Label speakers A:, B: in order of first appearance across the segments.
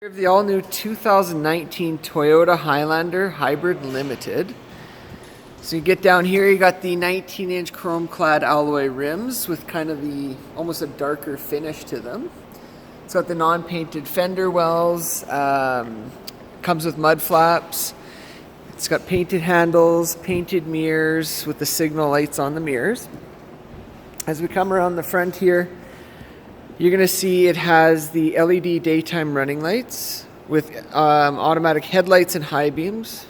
A: We have the all-new 2019 Toyota Highlander Hybrid Limited. So you get down here, you got the 19-inch chrome-clad alloy rims with kind of the almost a darker finish to them. It's got the non-painted fender wells, comes with mud flaps. It's got painted handles, painted mirrors with the signal lights on the mirrors. As we come around the front here, you're going to see it has the LED daytime running lights with automatic headlights and high beams,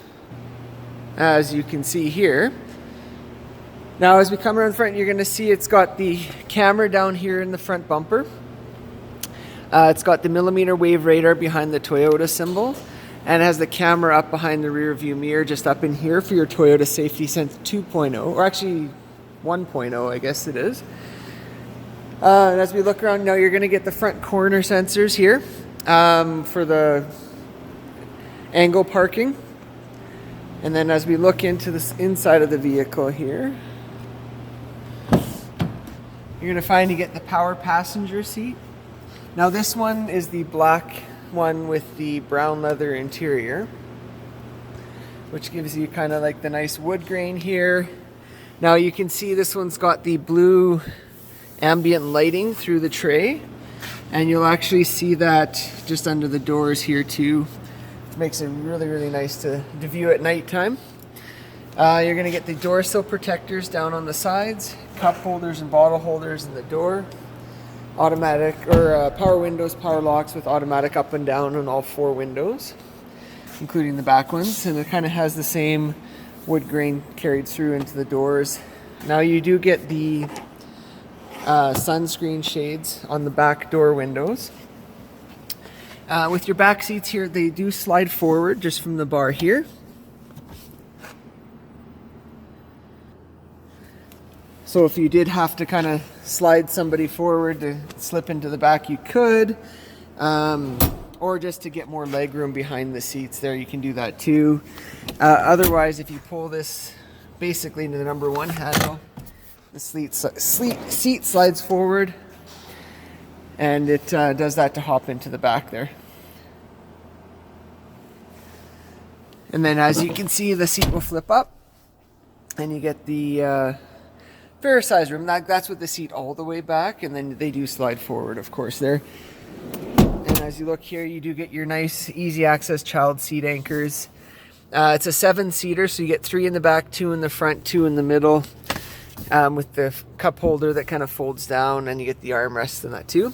A: as you can see here. Now as we come around the front, you're going to see it's got the camera down here in the front bumper. It's got the millimeter wave radar behind the Toyota symbol, and it has the camera up behind the rear view mirror just up in here for your Toyota Safety Sense 2.0, or actually 1.0 I guess it is. And as we look around now, you're going to get the front corner sensors here for the angle parking. And then as we look into the inside of the vehicle here, you're going to find you get the power passenger seat. Now this one is the black one with the brown leather interior, which gives you kind of like the nice wood grain here. Now you can see this one's got the blue ambient lighting through the tray, and you'll actually see that just under the doors here too. It makes it really nice to view at nighttime. You're going to get the door sill protectors down on the sides, cup holders and bottle holders in the door, automatic or power windows, power locks with automatic up and down on all four windows, including the back ones, and it kind of has the same wood grain carried through into the doors. Now you do get the sunscreen shades on the back door windows. With your back seats here, they do slide forward just from the bar here. So if you did have to kind of slide somebody forward to slip into the back, you could. Or just to get more leg room behind the seats there, you can do that too. Otherwise, if you pull this basically into the number one handle, the seat slides forward, and it does that to hop into the back there. And then as you can see, the seat will flip up, and you get the fair size room. That's with the seat all the way back, and then they do slide forward, of course, there. And as you look here, you do get your nice easy access child seat anchors. It's a 7-seater, so you get 3 in the back, 2 in the front, 2 in the middle. With the cup holder that kind of folds down, and you get the armrest in that too.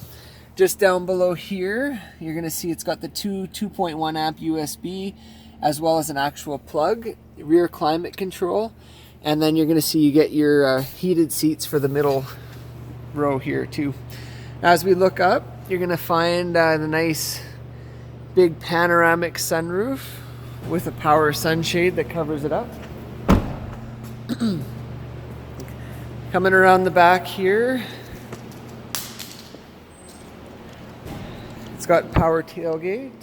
A: Just down below here, you're going to see it's got the 2.1 amp USB, as well as an actual plug, rear climate control, and then you're going to see you get your heated seats for the middle row here too. As we look up, you're going to find the nice big panoramic sunroof with a power sunshade that covers it up. Coming around the back here, it's got power tailgate.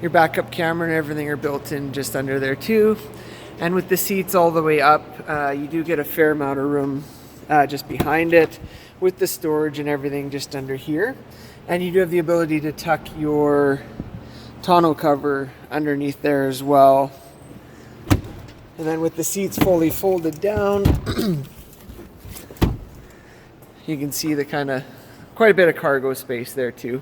A: Your backup camera and everything are built in just under there too. And with the seats all the way up, you do get a fair amount of room just behind it, with the storage and everything just under here. And you do have the ability to tuck your tonneau cover underneath there as well. And then with the seats fully folded down, you can see the kind of quite a bit of cargo space there too.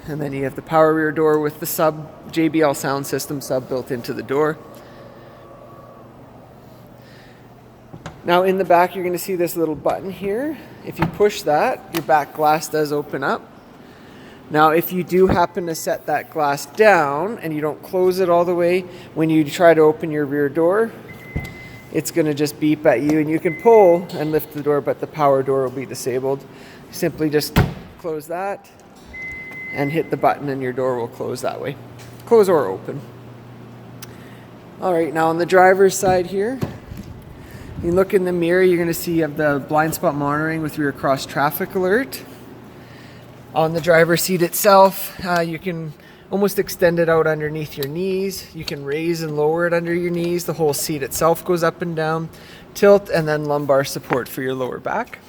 A: And then you have the power rear door with the Jbl Sound System sub built into the door. Now in the back, you're going to see this little button here. If you push that, your back glass does open up. Now, if you do happen to set that glass down and you don't close it all the way, when you try to open your rear door, it's going to just beep at you, and you can pull and lift the door, but the power door will be disabled. Simply just close that and hit the button, and your door will close that way. Close or open. All right, now on the driver's side here, you look in the mirror, you're going to see you have the blind spot monitoring with rear cross traffic alert. On the driver's seat itself, you can almost extended out underneath your knees. You can raise and lower it under your knees. The whole seat itself goes up and down, tilt, and then lumbar support for your lower back.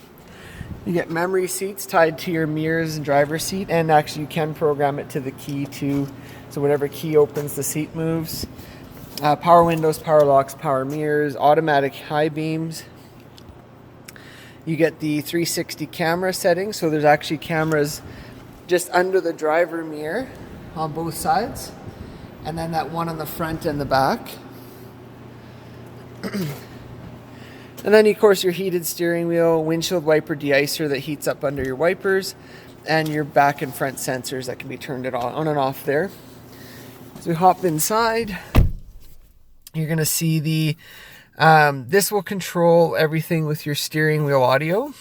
A: You get memory seats tied to your mirrors and driver's seat, and actually you can program it to the key too. So whatever key opens, the seat moves. Power windows, power locks, power mirrors, automatic high beams. You get the 360 camera settings. So there's actually cameras just under the driver mirror on both sides, and then that one on the front and the back. And then of course your heated steering wheel, windshield wiper de-icer that heats up under your wipers, and your back and front sensors that can be turned on and off there. So we hop inside. You're going to see the this will control everything with your steering wheel audio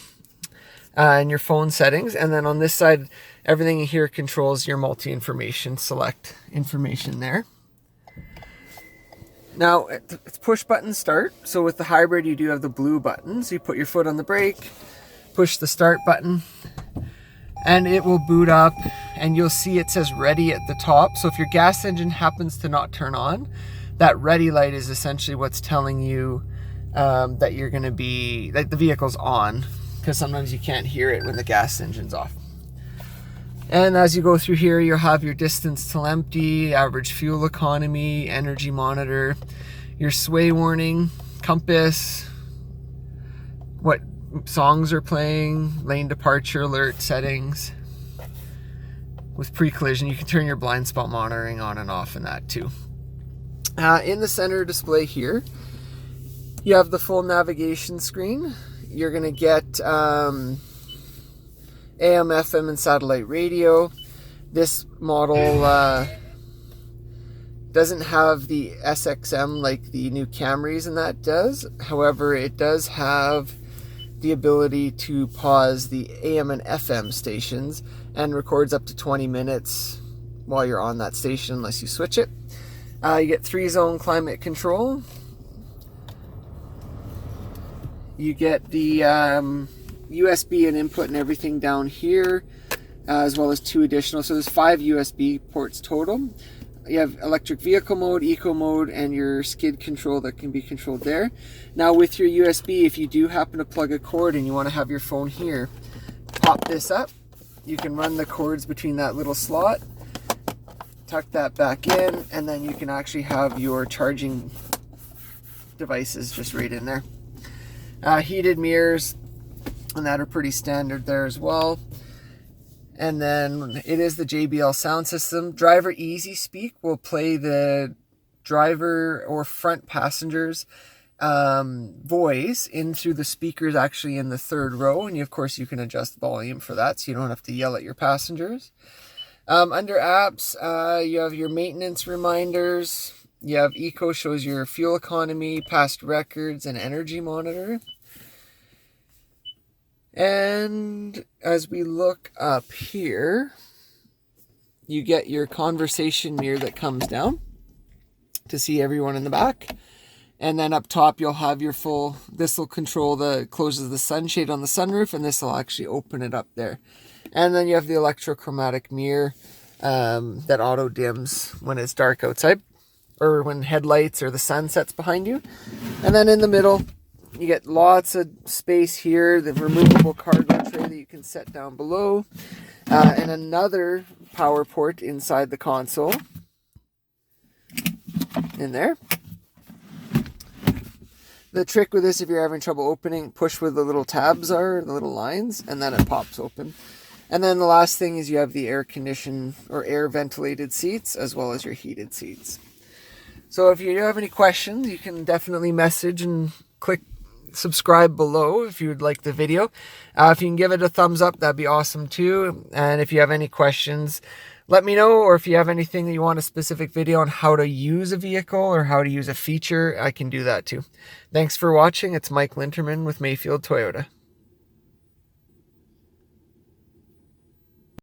A: and your phone settings. And then on this side, everything here controls your multi-information, select information there. Now, it's push button start. So with the hybrid, you do have the blue buttons. You put your foot on the brake, push the start button, and it will boot up, and you'll see it says ready at the top. So if your gas engine happens to not turn on, that ready light is essentially what's telling you that you're going to be, that the vehicle's on, because sometimes you can't hear it when the gas engine's off. And as you go through here, you'll have your distance till empty, average fuel economy, energy monitor, your sway warning, compass, what songs are playing, lane departure alert settings. With pre-collision, you can turn your blind spot monitoring on and off in that too. In the center display here, you have the full navigation screen. You're going to get AM, FM, and satellite radio. This model doesn't have the SXM like the new Camrys and that does. However, it does have the ability to pause the AM and FM stations and records up to 20 minutes while you're on that station unless you switch it. You get 3-zone climate control. You get the USB and input and everything down here, as well as 2 additional. So there's 5 USB ports total. You have electric vehicle mode, eco mode, and your skid control that can be controlled there. Now with your USB, if you do happen to plug a cord and you want to have your phone here, pop this up. You can run the cords between that little slot, tuck that back in, and then you can actually have your charging devices just right in there. Heated mirrors, and that are pretty standard there as well. And then it is the Jbl Sound System. Driver Easy Speak will play the driver or front passenger's voice in through the speakers actually in the 3rd row, and of course you can adjust volume for that so you don't have to yell at your passengers. Under apps, you have your maintenance reminders. You have Eco, shows your fuel economy, past records, and energy monitor. And as we look up here, you get your conversation mirror that comes down to see everyone in the back. And then up top, you'll have your full, this will control closes the sunshade on the sunroof, and this will actually open it up there. And then you have the electrochromatic mirror that auto dims when it's dark outside, or when headlights or the sun sets behind you. And then in the middle, you get lots of space here, the removable cargo tray that you can set down below, and another power port inside the console in there. The trick with this, if you're having trouble opening, push where the little tabs are, the little lines, and then it pops open. And then the last thing is you have the air conditioned or air ventilated seats as well as your heated seats. So if you have any questions, you can definitely message and click subscribe below if you would like the video. If you can give it a thumbs up, that'd be awesome too. And if you have any questions, let me know. Or if you have anything that you want a specific video on how to use a vehicle or how to use a feature, I can do that too. Thanks for watching. It's Mike Linterman with Mayfield Toyota.